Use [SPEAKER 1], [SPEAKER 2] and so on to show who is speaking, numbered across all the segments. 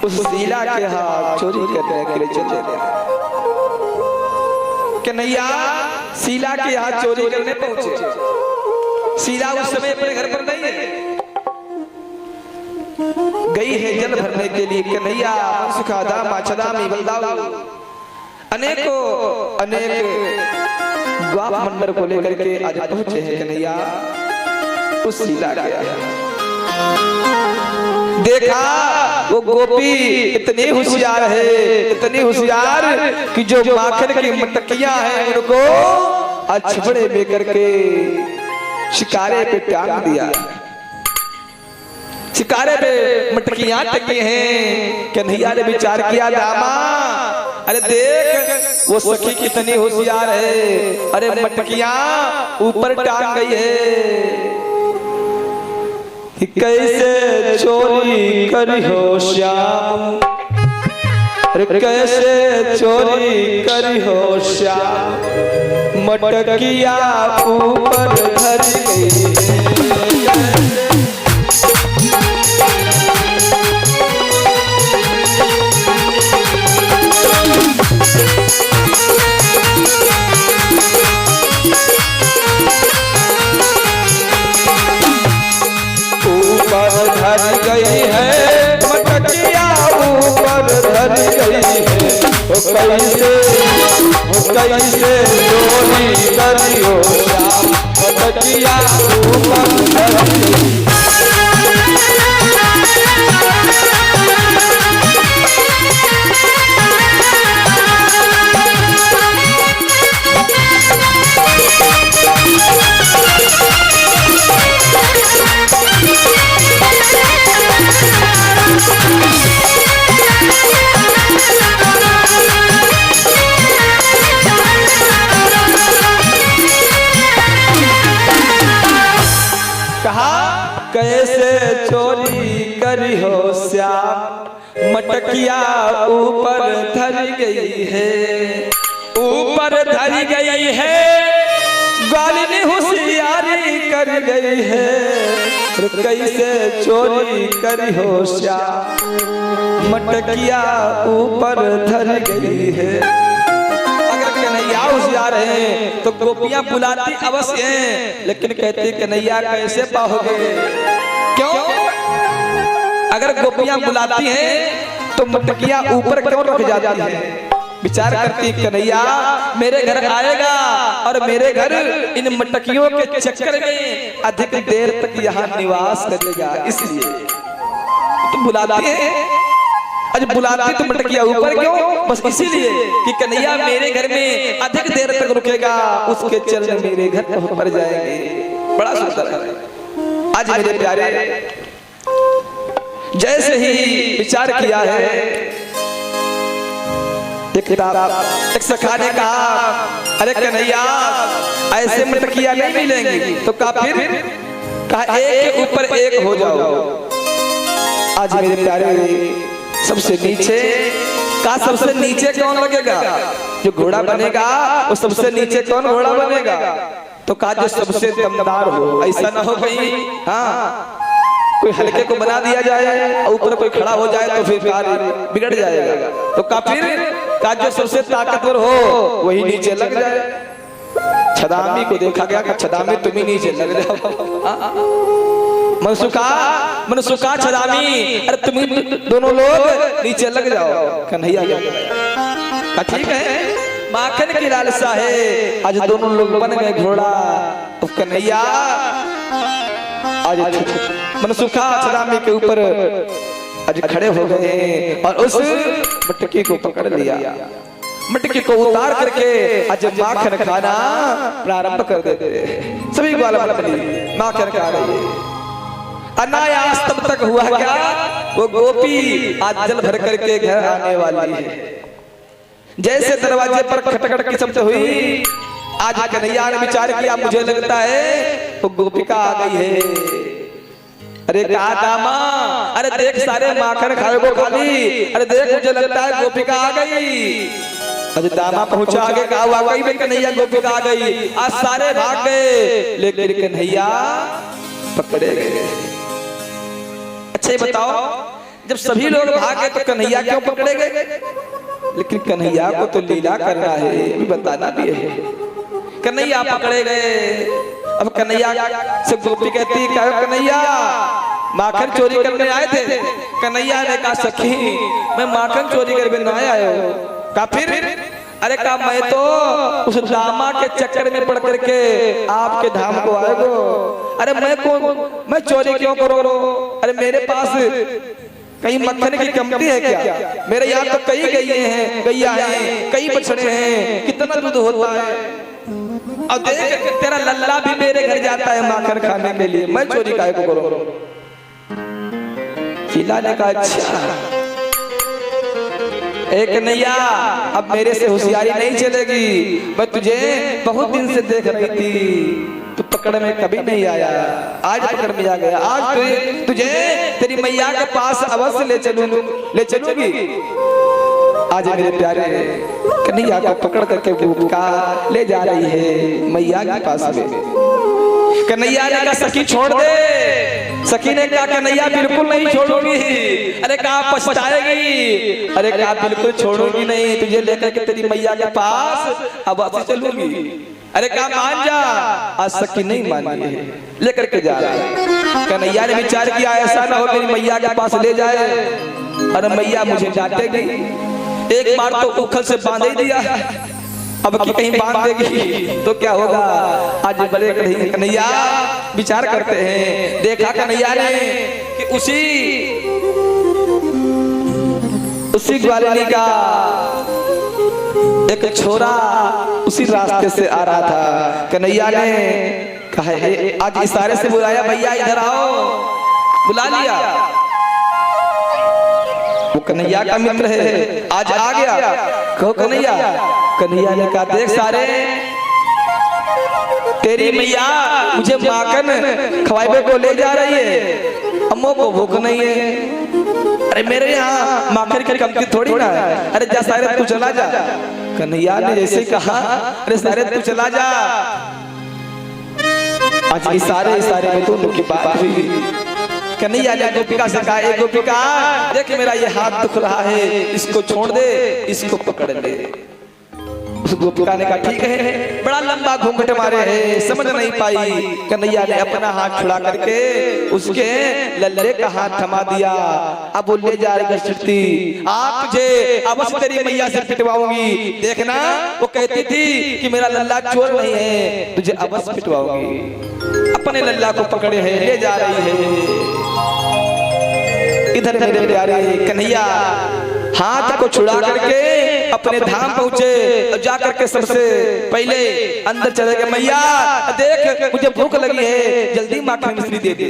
[SPEAKER 1] उस शीला के हाथ चोरी करने के लिए चले गए। कन्हैया शीला के हाथ चोरी करने पहुंचे। शीला उस समय अपने घर पर नहीं है, गई है जल भरने के लिए। कन्हैया सुखादा माछदा मीवलदाऊ अनेक ग्वाप मंडर को लेकर के आज पहुंचे हैं। कन्हैया उस शीला के देखा वो गोपी इतनी होशियार है, इतनी होशियार कि जो माखन की मटकियां हैं उनको अछबड़े में करके शिकारे पे टांग दिया। शिकारे पे मटकियां टंगी हैं। कन्हैया ने विचार किया, दामा अरे देख वो सखी कितनी होशियार है, अरे मटकियां ऊपर टांग गई है। कैसे चोरी करी हो श्याम, कैसे चोरी करी हो श्याम, मटकिया ऊपर धर गई है। धर गई है मटकिया ऊपर धर गई है। कैसे चोरी करियो श्याम, मटकिया ऊपर धर गई। कैसे चोरी करी हो श्याम, मटकिया ऊपर धर गई है, ऊपर धर गई है। ग्वाली ने होशियारी कर गई है। कैसे चोरी करी हो श्याम, मटकिया ऊपर धर गई है। कन्हैया होशियार है तो गोपियां बुलाती अवश्य हैं, लेकिन कहती कन्हैया कैसे पाओगे? क्यों? अगर गोपियां बुलाती हैं तो मटकियां ऊपर क्यों रख जाती हैं? विचार करती कन्हैया मेरे घर आएगा और मेरे घर इन मटकियों के चक्कर में अधिक देर तक यहाँ निवास करेगा, इसलिए तुम बुलाती है। आज बुलाती तो मटकिया ऊपर क्यों? बस इसीलिए कि कन्हैया मेरे घर में अधिक देर तक रुकेगा, उसके चरण मेरे घर पर जाएंगे। बड़ा सुंदर है। आज मेरे प्यारे जैसे ही विचार किया है, एक सखा ने कहा अरे कन्हैया ऐसे मटकिया नहीं मिलेंगी, तो कहा एक के ऊपर एक हो जाओ। आज मेरे प्यारे सबसे नीचे का सबसे नीचे कौन लगेगा? जो घोड़ा बनेगा वो सबसे नीचे कौन घोड़ा बनेगा? तो कहा जो सबसे दमदार हो। ऐसा ना हो कहीं हाँ कोई हल्के को बना दिया जाए और ऊपर कोई खड़ा हो जाए तो फिर कार्य बिगड़ जाएगा। तो कहा जो सबसे ताकतवर हो वही नीचे लग जाए। छदामी को देखा गया कि छदामी तुम ही नीचे लग जाओ। मनसुखा छदामी अरे तुम दोनों लोग नीचे लग जाओ। कन्हैया ठीक है, माखन की लालसा है। आज दोनों लोग बन गए घोड़ा। तो कन्हैया आज मनसुखा छदामी के ऊपर आज खड़े हो गए और उस मटकी को पकड़ लिया। मटकी को उतार करके आज माखन खाना प्रारंभ कर देते। सभी ग्वाला माखन खा रहे हैं। अनायास तब तक हुआ क्या, वो गोपी आज जल भर करके घर आने वाली है। जैसे दरवाजे पर खटखट की शब्द हुई, आज कन्हैया ने विचार किया मुझे लगता है वो गोपिका आ गई है। अरे कहा दामा, अरे देख सारे माखन खाए को खाली, अरे देख मुझे लगता है गोपिका आ गई। अरे दामा पहुंचा आगे, कहा वाकई में कन्हैया गोपिका आ गई। आज सारे भाग गए लेकिन कन्हैया पकड़े गए। अच्छा बताओ जब सभी लोग भागे तो कन्हैया क्यों पकड़े गए? लेकिन कन्हैया को तो लीला करना है, अभी बताना भी है। कन्हैया पकड़े गए। अब कन्हैया से गोपी कहती क्या कन्हैया माखन चोरी करने आए थे? कन्हैया ने कहा सखी मैं माखन चोरी करने नहीं आया हूँ। कहा फिर? अरे कहा मैं तो उस दामा के चक्कर में पड़ करके आपके धाम को आए गो। अरे मैं चोरी क्यों करो? अरे मेरे पास कहीं मक्खन की कमती है क्या? मेरे यहाँ तो कई गैया हैं, कई बछड़े हैं, कितना दूध होता है। और देख तेरा लल्ला भी मेरे घर जाता है माखन खाने के लिए, मैं चोरी काहे को करूं? चिल्ला ने कहा अच्छा एक कन्हैया अब मेरे से होशियारी नहीं चलेगी। मैं तुझे बहुत दिन से देख रही थी, तू पकड़ में कभी नहीं आया, आज पकड़ में आ गया। आज तुझे तेरी मैया के पास अवश्य ले चलूंगी। आज मेरे प्यारे कन्हैया को पकड़ करके गोपिका ले जा रही है मैया के पास में। कन्हैया ने कहा सखी छोड़ दे। सखी ने कहा कन्हैया बिल्कुल नहीं छोड़ूंगी। अरे कहा पछताएगी? अरे कहा बिल्कुल छोड़ूंगी नहीं, तुझे लेकर के तेरी मैया के पास अब वापस चलूंगी। अरे कहा मान जा। आज सखी नहीं मानी है, लेकर के जा रहा है। कन्हैया ने विचार किया ऐसा ना हो मेरी मैया के पास ले जाए, अरे मैया मुझे डांटेगी। एक बार तो उखल से बांध ही दिया, अब की कहीं बांध देगी तो क्या होगा। आज बड़े कन्हैया विचार करते हैं। देखा कन्हैया ने कि उसी ग्वालिनी का एक छोरा उसी रास्ते से आ रहा था। कन्हैया ने कहा आज इशारे से बुलाया भैया इधर आओ, बुला लिया। वो कन्हैया का मित्र है, आज आ गया। कहो कन्हैया। कन्हैया ने कहा देख सारे तेरी मैया मुझे माखन खवाइबे को ले जा रही है, अम्मो को भूख नहीं है। अरे मेरे यहाँ माखन की कमती थोड़ी ना है। अरे जा सारे तू चला जा। कन्हैया ने जैसे कहा अरे सारे तू चला जा। आज इशारे में दोनों की बात हुई। कन्हैया ने गोपिका से कहा ए गोपिका देख मेरा ये हाथ दुख रहा है, इसको छोड़ दे, इसको पकड़ ले। उस गोपिका ने कहा ठीक है। बड़ा लंबा घूंघट मारे है, समझ नहीं पाई। कन्हैया ने अपना हाथ छुड़ा करके उसके लल्ले का हाथ थमा दिया। अब वो ले जा रही छुट्टी, आप तुझे अवश्य तेरी मैया से पिटवाऊंगी। देखना वो कहती थी कि मेरा लल्ला चोर नहीं है, तुझे अवश्य पिटवाऊंगी। अपने लल्ला को पकड़े है ले जा रही है। इधर मेरे प्यारे कन्हैया हाथ को छुड़ा करके अपने धाम पहुंचे और जाकर के सबसे पहले अंदर चले गए। मैया देख मुझे भूख लगी है, जल्दी माखन मिश्री दे दे,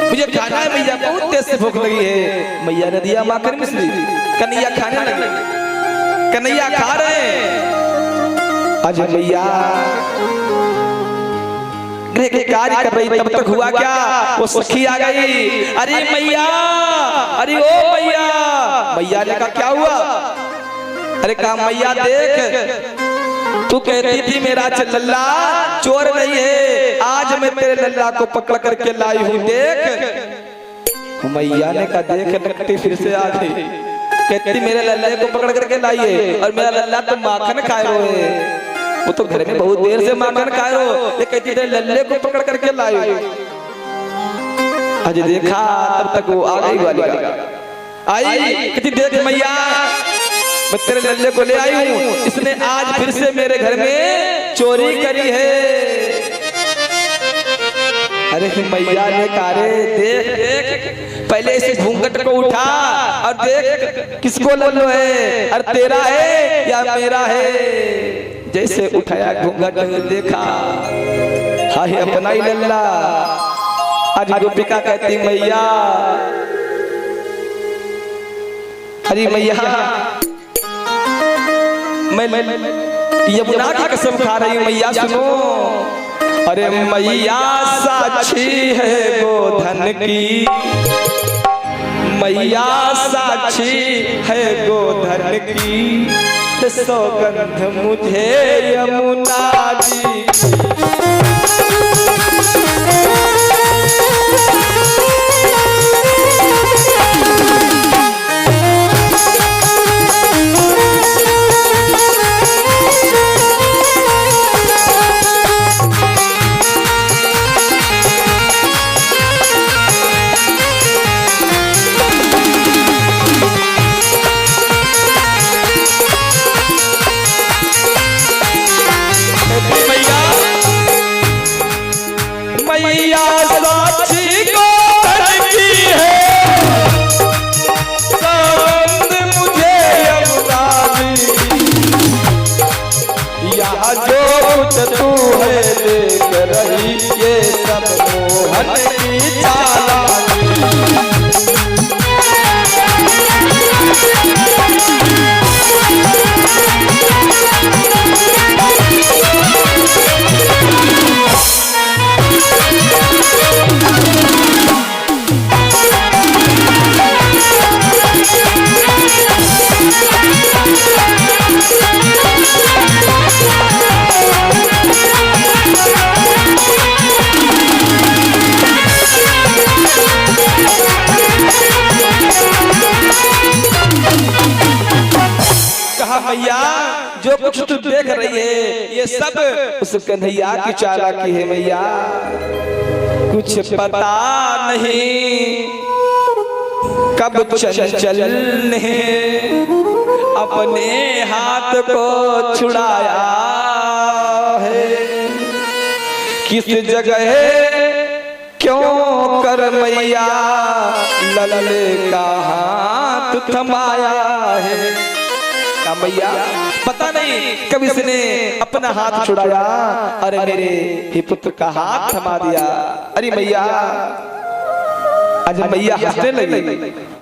[SPEAKER 1] मुझे खाना है मैया, बहुत तेज से भूख लगी है। मैया ने दिया माखन मिश्री, कन्हैया खाने लगे। कन्हैया खा रहे। आज मैया कार्य कर रही, तब तक हुआ क्या वो सखी आ गई। अरे मैया, अरे ओ मैया। मैया ने कहा क्या हुआ? अरे कहा मैया देख तू कहती थी मेरा लल्ला चोर नहीं है, आज मैं तेरे लल्ला को पकड़ करके लाई हूँ देख। मैया ने कहा देख नकटी फिर से आ गई, कहती मेरे लल्ले को पकड़ करके लाई है और मेरा लल्ला तो माखन खाए हुए। वो तो घर में बहुत देर से माखन खाए हो, ये कहती तेरे लल्ले को पकड़ करके लाई। आज देखा तब तक वो आ गई वाली आई, कहती देख मैया मैं तेरे लल्ले को ले आई हूँ, इसने आज फिर से मेरे घर में चोरी करी है। अरे मैया ने कहा देख देख पहले इस घूंघट को उठा और देख किसको लल्लो है, अरे तेरा है या मेरा है। जैसे उठाया घूंघट देखा हाय अपना ही लल्ला। आज गोपिका कहती मैया, अरे मैया मैं यमुना की कसम खा रही हूँ मैया सुनो। अरे मैया साक्षी है गोधन की, मैया साक्षी है गोधन की, सौगंध मुझे यमुना जी। मैया जो कुछ तू देख रही है ये सब उस कन्हैया की चालाकी है मैया। कुछ पता नहीं कब चंचल ने अपने हाथ को छुड़ाया है, किस जगह क्यों कर मैया ललले का हाथ थमाया है। क्या मैया पता नहीं कब इसने अपना हाथ छुड़ाया, अरे मेरे ही पुत्र का हाथ थमा दिया। अरे मैया आज मैया हंसने लगी।